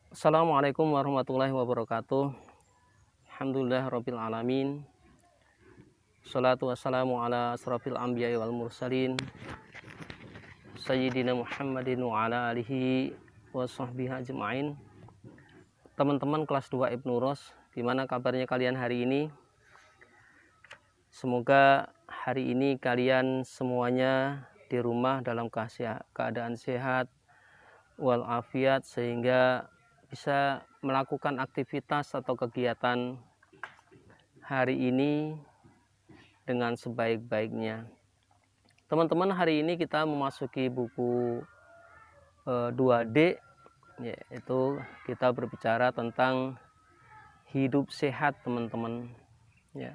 Assalamualaikum warahmatullahi wabarakatuh. Alhamdulillah rabbil alamin. Salatu wassalamu ala asrafil anbiya'i wal mursalin Sayyidina Muhammadin wa ala alihi wa sahbihi ajma'in. Teman-teman kelas 2 Ibnu Ros, gimana kabarnya kalian hari ini? Semoga hari ini kalian semuanya di rumah dalam keadaan sehat walafiat, sehingga bisa melakukan aktivitas atau kegiatan hari ini dengan sebaik-baiknya. Teman-teman, hari ini kita memasuki buku 2D, yaitu kita berbicara tentang hidup sehat, teman-teman. Ya,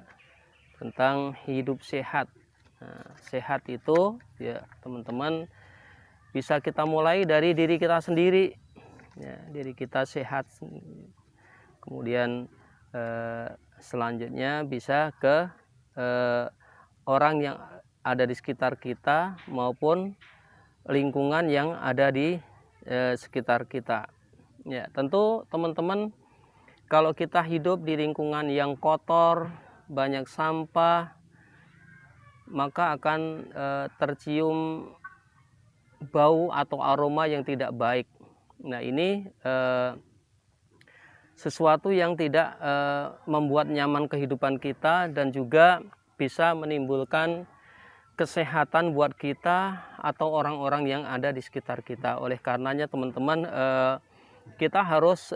tentang hidup sehat. Nah, sehat itu ya teman-teman bisa kita mulai dari diri kita sendiri. Ya, diri kita sehat. Kemudian selanjutnya bisa ke orang yang ada di sekitar kita maupun lingkungan yang ada di sekitar kita. Ya, tentu teman-teman, kalau kita hidup di lingkungan yang kotor, banyak sampah, maka akan tercium bau atau aroma yang tidak baik. Nah, ini sesuatu yang tidak membuat nyaman kehidupan kita dan juga bisa menimbulkan kesehatan buat kita atau orang-orang yang ada di sekitar kita. Oleh karenanya teman-teman, kita harus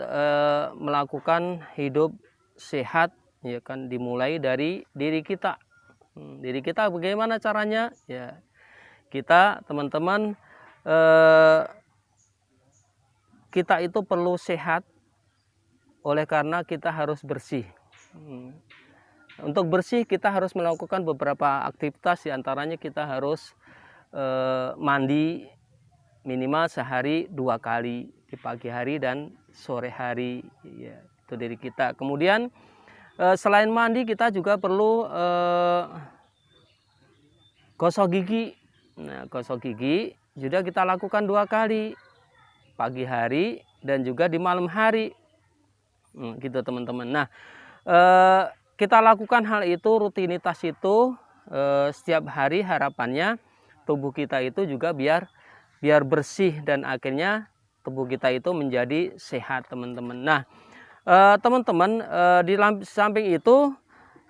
melakukan hidup sehat, ya kan, dimulai dari diri kita. Diri kita bagaimana caranya? Ya, kita teman-teman, kita itu perlu sehat, oleh karena kita harus bersih. Untuk bersih kita harus melakukan beberapa aktivitas, diantaranya kita harus mandi minimal sehari 2 kali, di pagi hari dan sore hari, ya, itu diri kita. Kemudian selain mandi kita juga perlu gosok gigi. Nah, gosok gigi juga kita lakukan 2 kali, pagi hari dan juga di malam hari, gitu teman-teman. Nah, kita lakukan hal itu, rutinitas itu setiap hari, harapannya tubuh kita itu juga biar bersih dan akhirnya tubuh kita itu menjadi sehat, teman-teman. Nah, teman-teman, di samping itu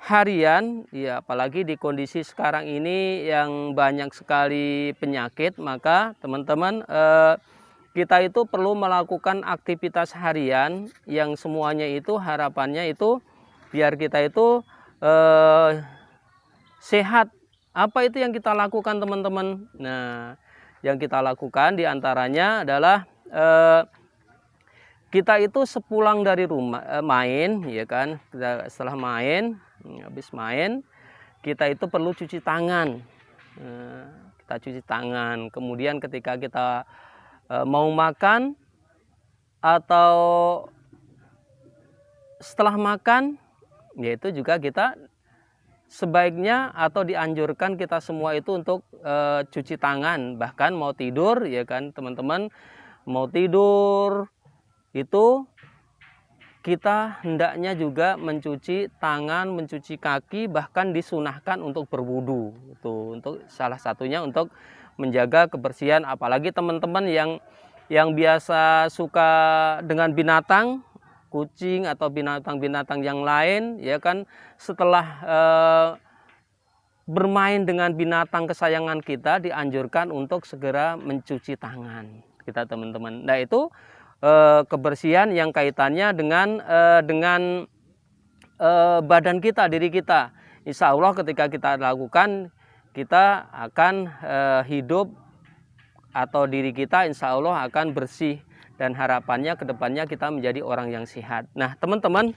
harian, ya apalagi di kondisi sekarang ini yang banyak sekali penyakit, maka teman-teman, kita itu perlu melakukan aktivitas harian yang semuanya itu harapannya itu biar kita itu sehat. Apa itu yang kita lakukan, teman-teman? Nah, yang kita lakukan diantaranya adalah kita itu sepulang dari rumah main, ya kan? Setelah main, habis main, kita itu perlu cuci tangan. Kita cuci tangan. Kemudian ketika kita mau makan atau setelah makan, yaitu juga kita sebaiknya atau dianjurkan kita semua itu untuk cuci tangan. Bahkan mau tidur, ya kan teman-teman, mau tidur itu kita hendaknya juga mencuci tangan, mencuci kaki, bahkan disunahkan untuk berwudu. Itu untuk salah satunya untuk menjaga kebersihan. Apalagi teman-teman yang biasa suka dengan binatang, kucing atau binatang-binatang yang lain, ya kan, setelah bermain dengan binatang kesayangan kita dianjurkan untuk segera mencuci tangan kita, teman-teman. Nah, itu kebersihan yang kaitannya dengan badan kita, diri kita. Insya Allah ketika kita lakukan, kita akan hidup atau diri kita insya Allah akan bersih, dan harapannya ke depannya kita menjadi orang yang sehat. Nah, teman-teman,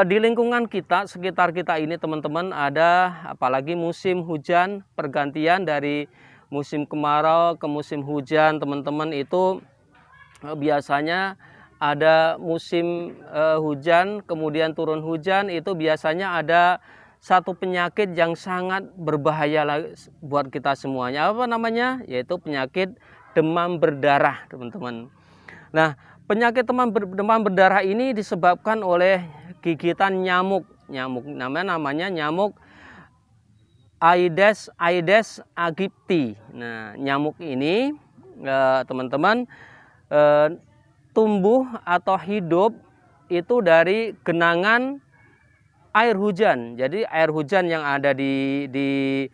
di lingkungan kita, sekitar kita ini teman-teman, ada apalagi musim hujan, pergantian dari musim kemarau ke musim hujan, teman-teman, itu biasanya ada musim hujan, kemudian turun hujan, itu biasanya ada satu penyakit yang sangat berbahaya buat kita semuanya. Apa namanya? Yaitu penyakit demam berdarah, teman-teman. Nah, Penyakit demam berdarah ini disebabkan oleh gigitan nyamuk. Namanya nyamuk Aedes aegypti. Nah, nyamuk ini teman-teman tumbuh atau hidup itu dari genangan air hujan. Jadi air hujan yang ada di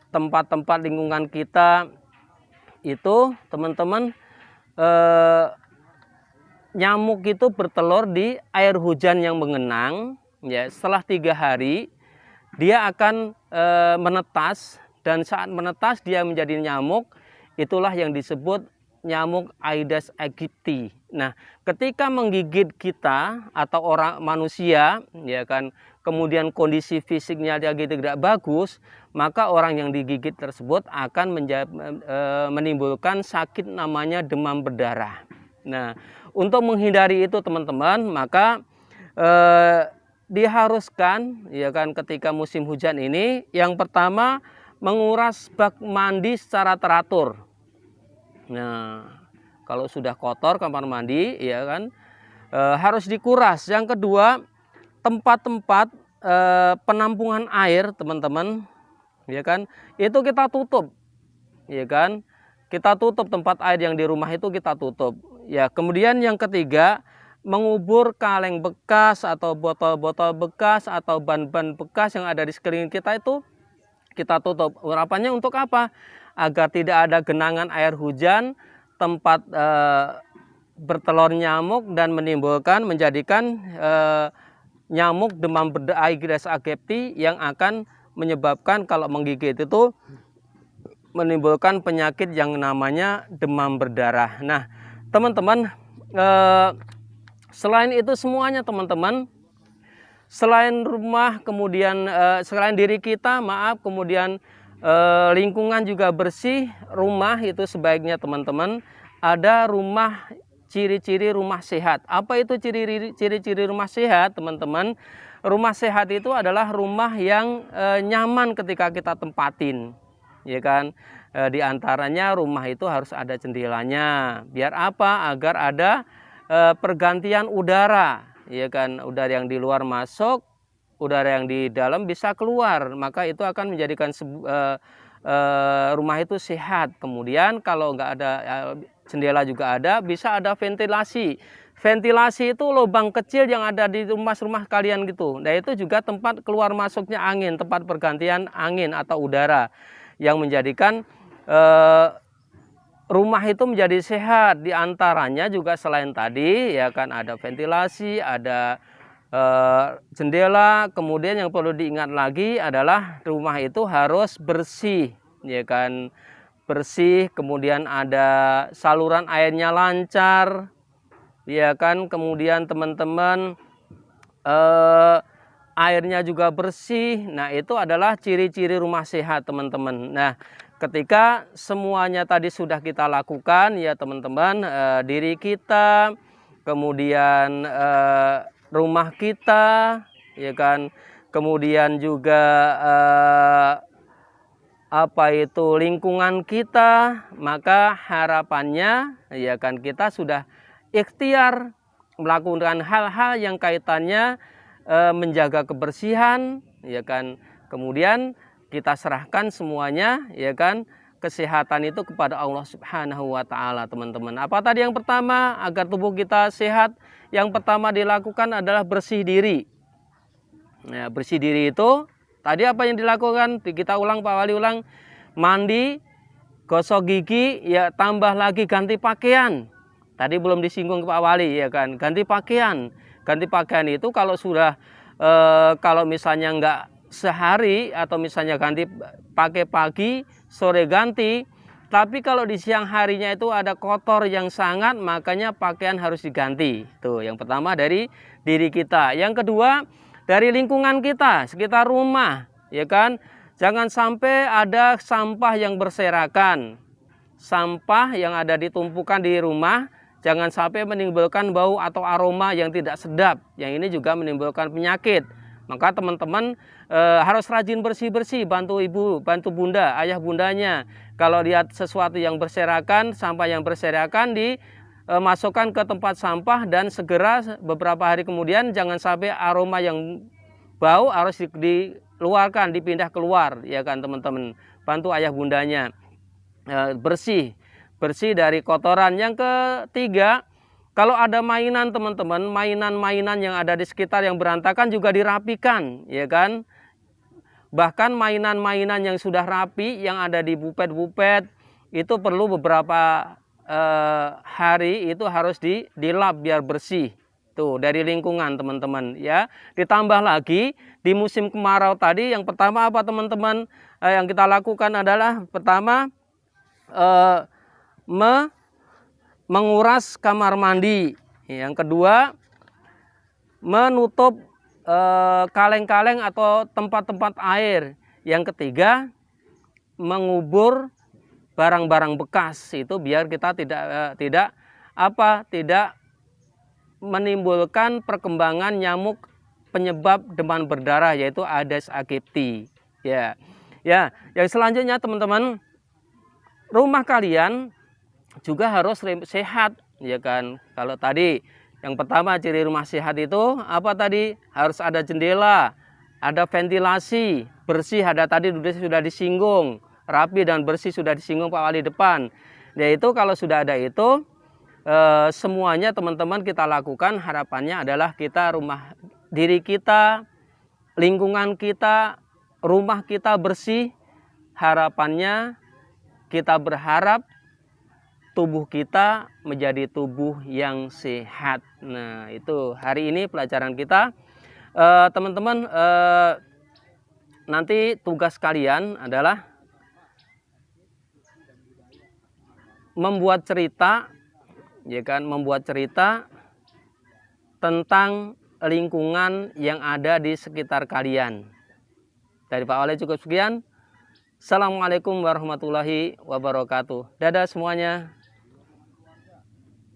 tempat-tempat lingkungan kita itu, teman-teman, nyamuk itu bertelur di air hujan yang mengenang. Ya, setelah 3 hari dia akan menetas, dan saat menetas dia menjadi nyamuk. Itulah yang disebut nyamuk Aedes aegypti. Nah, ketika menggigit kita atau orang manusia, ya kan, kemudian kondisi fisiknya dia tidak bagus, maka orang yang digigit tersebut akan menimbulkan sakit namanya demam berdarah. Nah, untuk menghindari itu teman-teman, maka diharuskan, ya kan, ketika musim hujan ini, yang pertama menguras bak mandi secara teratur. Nah, kalau sudah kotor kamar mandi, ya kan, harus dikuras. Yang kedua, tempat-tempat penampungan air, teman-teman, ya kan, itu kita tutup, ya kan, kita tutup tempat air yang di rumah itu kita tutup. Ya, kemudian yang ketiga, mengubur kaleng bekas atau botol-botol bekas atau ban-ban bekas yang ada di sekeliling kita itu kita tutup. Urapannya untuk apa? Agar tidak ada genangan air hujan, tempat bertelur nyamuk dan menjadikan nyamuk demam berdarah Aedes aegypti yang akan menyebabkan kalau menggigit itu menimbulkan penyakit yang namanya demam berdarah. Nah, teman-teman, selain itu semuanya, teman-teman, selain rumah, kemudian selain diri kita, kemudian lingkungan juga bersih. Rumah itu sebaiknya, teman-teman, ada rumah, ciri-ciri rumah sehat. Apa itu ciri-ciri rumah sehat, teman-teman? Rumah sehat itu adalah rumah yang nyaman ketika kita tempatin, ya kan. Di antaranya rumah itu harus ada jendelanya. Biar apa? Agar ada pergantian udara, ya kan. Udara yang di luar masuk, udara yang di dalam bisa keluar, maka itu akan menjadikan rumah itu sehat. Kemudian kalau nggak ada jendela juga ada, bisa ada ventilasi. Ventilasi itu lubang kecil yang ada di rumah kalian gitu. Nah, itu juga tempat keluar masuknya angin, tempat pergantian angin atau udara yang menjadikan rumah itu menjadi sehat. Di antaranya juga selain tadi, ya kan, ada ventilasi, ada jendela. Kemudian yang perlu diingat lagi adalah rumah itu harus bersih, ya kan, bersih. Kemudian ada saluran airnya lancar, ya kan. Kemudian teman-teman, airnya juga bersih. Nah, itu adalah ciri-ciri rumah sehat, teman-teman. Nah, ketika semuanya tadi sudah kita lakukan, ya teman-teman, diri kita, kemudian rumah kita, ya kan, kemudian juga lingkungan kita, maka harapannya, ya kan, kita sudah ikhtiar melakukan hal-hal yang kaitannya menjaga kebersihan, ya kan. Kemudian kita serahkan semuanya, ya kan, kesehatan itu kepada Allah Subhanahu wa taala, teman-teman. Apa tadi yang pertama? Agar tubuh kita sehat, yang pertama dilakukan adalah bersih diri. Nah, bersih diri itu tadi apa yang dilakukan? Kita ulang, Pak Wali ulang. Mandi, gosok gigi, ya tambah lagi ganti pakaian. Tadi belum disinggung Pak Wali, ya kan. Ganti pakaian. Ganti pakaian itu kalau sudah kalau misalnya enggak sehari, atau misalnya ganti pakai pagi, sore ganti. Tapi kalau di siang harinya itu ada kotor yang sangat, makanya pakaian harus diganti. Tuh, yang pertama dari diri kita. Yang kedua, dari lingkungan kita, sekitar rumah, ya kan. Jangan sampai ada sampah yang berserakan. Sampah yang ada ditumpukan di rumah, jangan sampai menimbulkan bau atau aroma yang tidak sedap. Yang ini juga menimbulkan penyakit. Maka teman-teman harus rajin bersih-bersih, bantu ibu, bantu bunda, ayah bundanya. Kalau lihat sesuatu yang berserakan, sampah yang berserakan dimasukkan ke tempat sampah dan segera beberapa hari kemudian jangan sampai aroma yang bau harus dikeluarkan, dipindah keluar, ya kan teman-teman. Bantu ayah bundanya bersih dari kotoran. Yang ketiga, kalau ada mainan teman-teman, mainan-mainan yang ada di sekitar yang berantakan juga dirapikan, ya kan. Bahkan mainan-mainan yang sudah rapi, yang ada di bupet-bupet, itu perlu beberapa hari itu harus dilap biar bersih. Tuh, dari lingkungan teman-teman ya. Ditambah lagi di musim kemarau tadi, yang pertama apa teman-teman? Yang kita lakukan adalah pertama menguras kamar mandi. Yang kedua, menutup kaleng-kaleng atau tempat-tempat air. Yang ketiga, mengubur barang-barang bekas itu biar kita tidak menimbulkan perkembangan nyamuk penyebab demam berdarah, yaitu Aedes aegypti. Ya, yang selanjutnya teman-teman, rumah kalian juga harus sehat, ya kan. Kalau tadi yang pertama ciri rumah sehat itu apa tadi? Harus ada jendela, ada ventilasi, bersih, ada tadi sudah disinggung, rapi dan bersih sudah disinggung Pak Wali depan. Yaitu kalau sudah ada itu, semuanya teman-teman kita lakukan, harapannya adalah diri kita, lingkungan kita, rumah kita bersih. Harapannya kita berharap tubuh kita menjadi tubuh yang sehat. Nah, itu hari ini pelajaran kita. Teman-teman, nanti tugas kalian adalah membuat cerita, ya kan, membuat cerita tentang lingkungan yang ada di sekitar kalian. Dari Pak Wali cukup sekian. Assalamualaikum warahmatullahi wabarakatuh. Dadah semuanya.